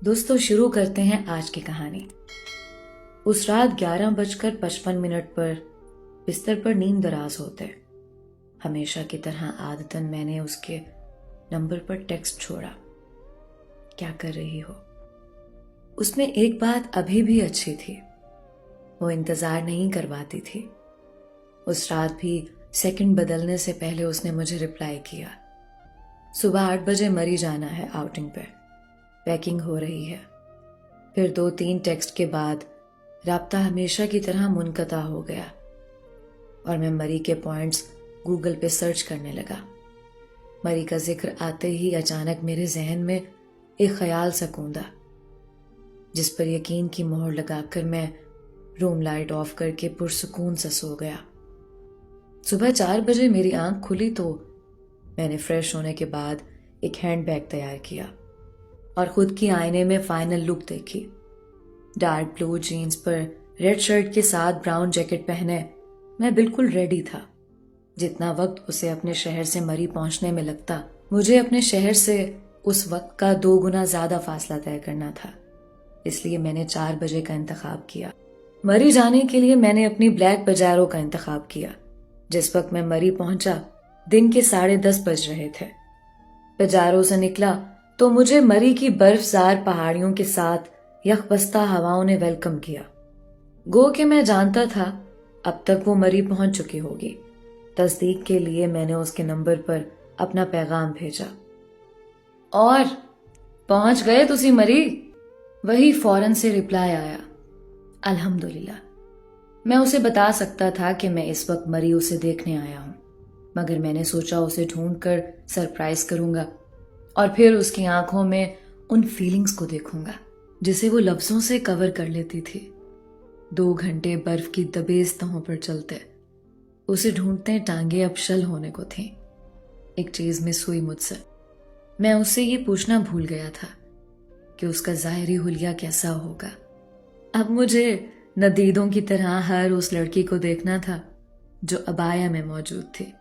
दोस्तों शुरू करते हैं आज की कहानी। उस रात 11:55 पर बिस्तर पर नींद दराज होते हमेशा की तरह आदतन मैंने उसके नंबर पर टेक्स्ट छोड़ा, क्या कर रही हो। उसमें एक बात अभी भी अच्छी थी, वो इंतजार नहीं करवाती थी। उस रात भी सेकंड बदलने से पहले उसने मुझे रिप्लाई किया। सुबह 8 बजे मरी जाना है आउटिंग पे, पैकिंग हो रही है। फिर 2-3 टेक्स्ट के बाद राब्ता हमेशा की तरह मुनक़ता हो गया और मैं मरी के पॉइंट्स गूगल पे सर्च करने लगा। मरी का जिक्र आते ही अचानक मेरे जहन में एक ख्याल सा कूंदा, जिस पर यकीन की मोहर लगाकर मैं रूम लाइट ऑफ करके पुरसुकून सा सो गया। सुबह 4 बजे मेरी आंख खुली तो मैंने फ्रेश होने के बाद एक हैंड बैग तैयार किया और खुद की आईने में फाइनल लुक देखी। डार्क ब्लू जीन्स पर रेड शर्ट के साथ ब्राउन जैकेट पहने मैं बिल्कुल रेडी था। जितना वक्त उसे अपने शहर से मरी पहुंचने में लगता, मुझे अपने शहर से उस वक्त का 2 गुना ज्यादा फासला तय करना था। इसलिए मैंने 4 बजे का इंतखाब किया। मरी जाने के लिए मैंने अपनी ब्लैक पजारो का इंतखाब किया। जिस वक्त मैं मरी पहुंचा दिन के 10:30 बज रहे थे। पजारो से निकला तो मुझे मरी की बर्फजार पहाड़ियों के साथ यखबस्ता हवाओं ने वेलकम किया। गो कि मैं जानता था अब तक वो मरी पहुंच चुकी होगी। तस्दीक के लिए मैंने उसके नंबर पर अपना पैगाम भेजा। और पहुंच गए तुसी मरी? वही फौरन से रिप्लाई आया, अल्हम्दुलिल्लाह। मैं उसे बता सकता था कि मैं इस वक्त मरी उसे देखने आया हूं, मगर मैंने सोचा उसे ढूंढकर सरप्राइज करूंगा और फिर उसकी आंखों में उन फीलिंग्स को देखूंगा जिसे वो लफ्जों से कवर कर लेती थी। 2 घंटे बर्फ की दबेज तहों पर चलते उसे ढूंढते टांगे अब शल होने को थी। एक चीज मिस हुई मुझसे। मैं उससे ये पूछना भूल गया था कि उसका ज़ाहिरी हुलिया कैसा होगा। अब मुझे नदीदों की तरह हर उस लड़की को देखना था जो अबाया में मौजूद थी।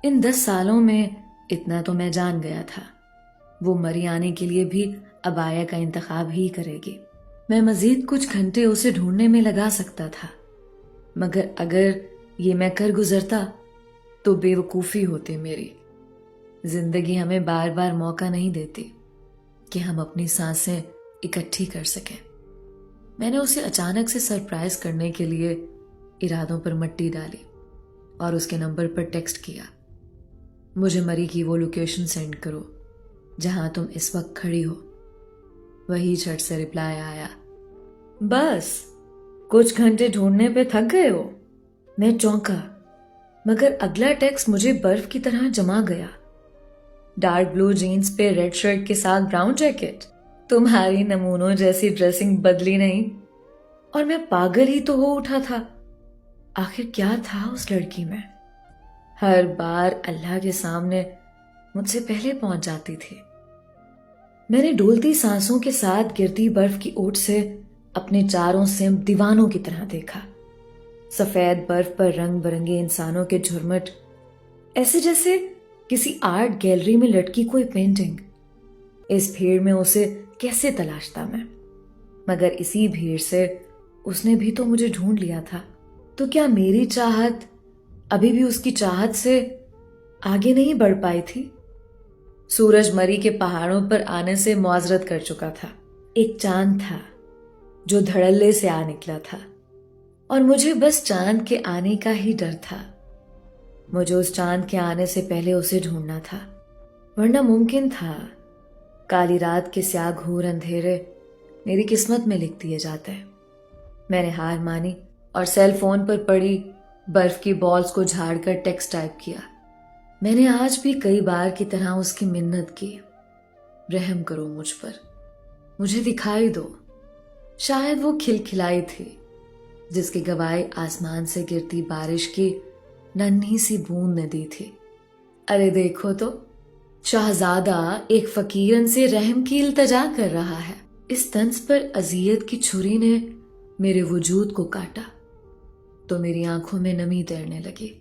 इन 10 सालों में इतना तो मैं जान गया था, वो मरी आने के लिए भी अबाया का इंतखाब ही करेगी। मैं मजीद कुछ घंटे उसे ढूंढने में लगा सकता था, मगर अगर ये मैं कर गुजरता तो बेवकूफ़ी होती मेरी। जिंदगी हमें बार बार मौका नहीं देती कि हम अपनी सांसें इकट्ठी कर सकें। मैंने उसे अचानक से सरप्राइज करने के लिए इरादों पर मट्टी डाली और उसके नंबर पर टेक्स्ट किया, मुझे मरी की वो लोकेशन सेंड करो जहां तुम इस वक्त खड़ी हो। वही झट से रिप्लाई आया, बस कुछ घंटे ढूंढने पे थक गए हो? मैं चौंका, मगर अगला टेक्स्ट मुझे बर्फ की तरह जमा गया। डार्क ब्लू जीन्स पे रेड शर्ट के साथ ब्राउन जैकेट, तुम्हारी नमूनों जैसी ड्रेसिंग बदली नहीं। और मैं पागल ही तो हो उठा था। आखिर क्या था उस लड़की में? हर बार अल्लाह के सामने मुझसे पहले पहुंच जाती थी। मैंने डोलती सांसों के साथ गिरती बर्फ की ओट से अपने चारों सिम दीवानों की तरह देखा। सफेद बर्फ पर रंग बिरंगे इंसानों के झुरमुट, ऐसे जैसे किसी आर्ट गैलरी में लटकी कोई पेंटिंग। इस भीड़ में उसे कैसे तलाशता मैं? मगर इसी भीड़ से उसने भी तो मुझे ढूंढ लिया था। तो क्या मेरी चाहत अभी भी उसकी चाहत से आगे नहीं बढ़ पाई थी? सूरज मरी के पहाड़ों पर आने से मुआजरत कर चुका था। एक चांद था जो धड़ल्ले से आ निकला था और मुझे बस चांद के आने का ही डर था। मुझे उस चांद के आने से पहले उसे ढूंढना था, वरना मुमकिन था काली रात के स्याह घोर अंधेरे मेरी किस्मत में लिख दिए जाते। मैंने हार मानी और सेल फोन पर पड़ी बर्फ की बॉल्स को झाड़कर टेक्स्ट टाइप किया। मैंने आज भी कई बार की तरह उसकी मिन्नत की, रहम करो मुझ पर, मुझे दिखाई दो। शायद वो खिलखिलाई थी जिसकी गवाही आसमान से गिरती बारिश की नन्ही सी बूंद ने दी थी। अरे देखो तो, शाहजादा एक फकीरन से रहम की इल्तजा कर रहा है। इस तंज पर अजियत की छुरी ने मेरे वजूद को काटा तो मेरी आंखों में नमी तैरने लगी।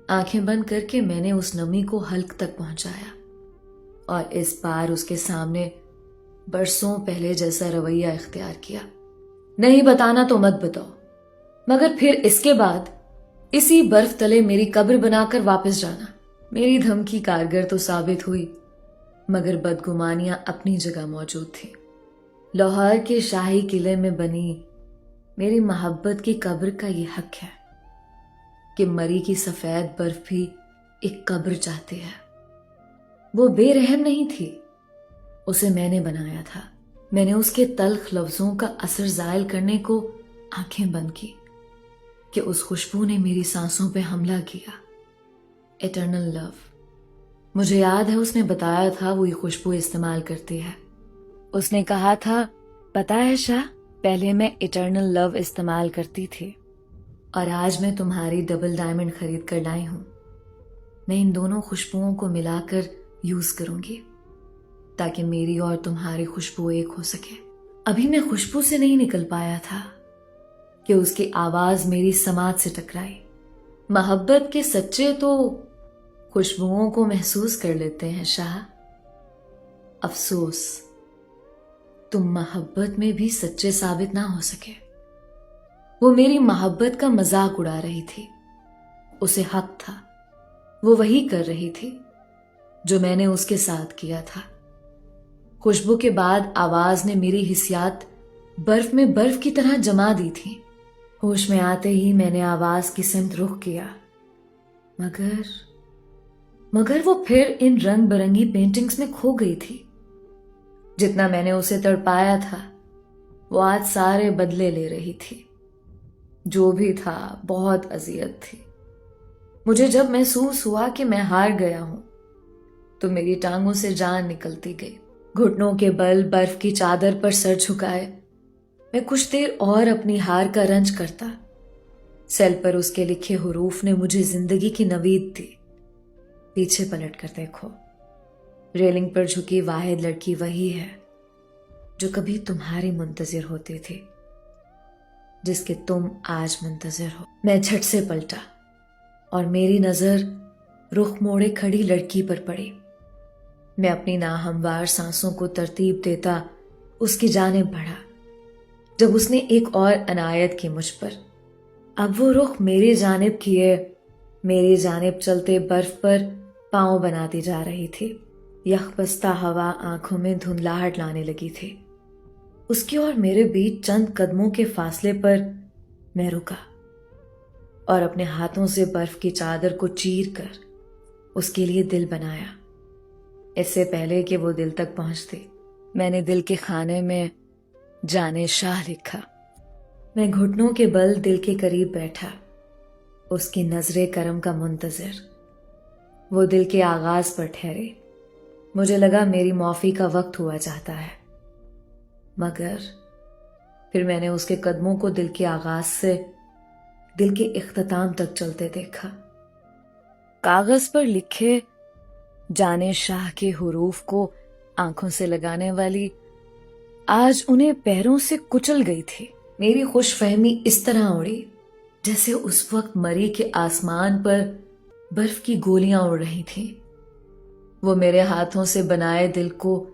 आंखें बंद करके मैंने उस नमी को हल्क तक पहुंचाया और इस बार उसके सामने برسوں پہلے جیسا رویہ اختیار کیا۔ نہیں بتانا تو مت بتاؤ، مگر پھر اس کے بعد اسی برف تلے میری قبر بنا کر واپس جانا۔ میری دھمکی کارگر تو ثابت ہوئی، مگر بدگمانیاں اپنی جگہ موجود تھیں۔ لاہور کے شاہی قلعے میں بنی میری محبت کی قبر کا یہ حق ہے کہ مری کی سفید برف بھی ایک قبر چاہتی ہے۔ وہ بے رحم نہیں تھی، اسے میں نے بنایا تھا۔ میں نے اس کے تلخ لفظوں کا اثر زائل کرنے کو آنکھیں بند کی کہ اس خوشبو نے میری سانسوں پہ حملہ کیا۔ ایٹرنل لو۔ مجھے یاد ہے اس نے بتایا تھا وہ یہ خوشبو استعمال کرتی ہے۔ اس نے کہا تھا، پتہ ہے شاہ، پہلے میں ایٹرنل لو استعمال کرتی تھی اور آج میں تمہاری ڈبل ڈائمنڈ خرید کر لائی ہوں۔ میں ان دونوں خوشبوؤں کو ملا کر یوز کروں گی تاکہ میری اور تمہاری خوشبو ایک ہو سکے۔ ابھی میں خوشبو سے نہیں نکل پایا تھا کہ اس کی آواز میری سماعت سے ٹکرائی۔ محبت کے سچے تو خوشبوؤں کو محسوس کر لیتے ہیں شاہ۔ افسوس تم محبت میں بھی سچے ثابت نہ ہو سکے۔ وہ میری محبت کا مذاق اڑا رہی تھی۔ اسے حق تھا، وہ وہی کر رہی تھی جو میں نے اس کے ساتھ کیا تھا۔ خوشبو کے بعد آواز نے میری حسیات برف میں برف کی طرح جما دی تھی۔ ہوش میں آتے ہی میں نے آواز کی سمت رخ کیا، مگر وہ پھر ان رنگ برنگی پینٹنگز میں کھو گئی تھی۔ جتنا میں نے اسے تڑپایا تھا وہ آج سارے بدلے لے رہی تھی۔ جو بھی تھا بہت اذیت تھی۔ مجھے جب محسوس ہوا کہ میں ہار گیا ہوں تو میری ٹانگوں سے جان نکلتی گئی۔ گھٹنوں کے بل برف کی چادر پر سر جھکائے میں کچھ دیر اور اپنی ہار کا رنج کرتا۔ سیل پر اس کے لکھے حروف نے مجھے زندگی کی نوید دی۔ پیچھے پلٹ کر دیکھو، ریلنگ پر جھکی واحد لڑکی وہی ہے جو کبھی تمہاری منتظر ہوتی تھی، جس کے تم آج منتظر ہو۔ میں جھٹ سے پلٹا اور میری نظر رخ موڑے کھڑی لڑکی پر پڑی۔ میں اپنی ناہموار سانسوں کو ترتیب دیتا اس کی جانب بڑھا جب اس نے ایک اور عنایت کی مجھ پر۔ اب وہ رخ میری جانب کیے میری جانب چلتے برف پر پاؤں بناتی جا رہی تھی۔ یخ بستہ ہوا آنکھوں میں دھندلاہٹ لانے لگی تھی۔ اس کی اور میرے بیچ چند قدموں کے فاصلے پر میں رکا اور اپنے ہاتھوں سے برف کی چادر کو چیر کر اس کے لیے دل بنایا۔ اس سے پہلے کہ وہ دل تک پہنچتی، میں نے دل کے خانے میں جانے شاہ لکھا۔ میں گھٹنوں کے بل دل کے قریب بیٹھا، اس کی نظر کرم کا منتظر۔ وہ دل کے آغاز پر ٹھہرے۔ مجھے لگا میری معافی کا وقت ہوا چاہتا ہے، مگر پھر میں نے اس کے قدموں کو دل کے آغاز سے دل کے اختتام تک چلتے دیکھا۔ کاغذ پر لکھے جانے شاہ کے حروف کو آنکھوں سے لگانے والی آج انہیں پیروں سے کچل گئی تھی۔ میری خوش فہمی اس طرح اڑی جیسے اس وقت مری کے آسمان پر برف کی گولیاں اڑ رہی تھیں۔ وہ میرے ہاتھوں سے بنائے دل کو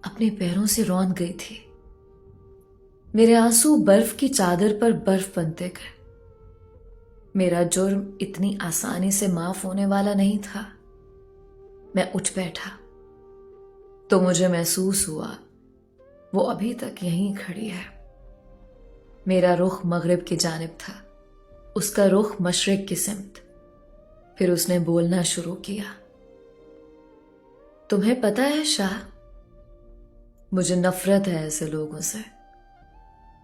اپنے پیروں سے روند گئی تھی۔ میرے آنسو برف کی چادر پر برف بنتے گئے۔ میرا جرم اتنی آسانی سے معاف ہونے والا نہیں تھا۔ میں اٹھ بیٹھا تو مجھے محسوس ہوا وہ ابھی تک یہیں کھڑی ہے۔ میرا رخ مغرب کی جانب تھا، اس کا رخ مشرق کی سمت۔ پھر اس نے بولنا شروع کیا۔ تمہیں پتہ ہے شاہ، مجھے نفرت ہے ایسے لوگوں سے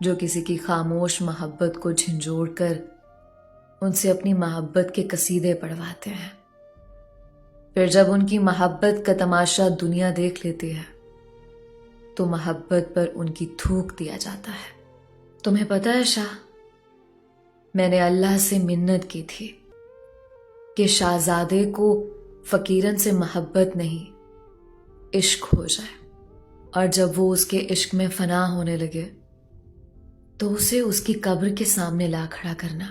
جو کسی کی خاموش محبت کو جھنجھوڑ کر ان سے اپنی محبت کے قصیدے پڑھواتے ہیں۔ پھر جب ان کی محبت کا تماشا دنیا دیکھ لیتی ہے تو محبت پر ان کی تھوک دیا جاتا ہے۔ تمہیں پتہ ہے شاہ، میں نے اللہ سے منت کی تھی کہ شاہزادے کو فقیرن سے محبت نہیں عشق ہو جائے، اور جب وہ اس کے عشق میں فنا ہونے لگے تو اسے اس کی قبر کے سامنے لا کھڑا کرنا۔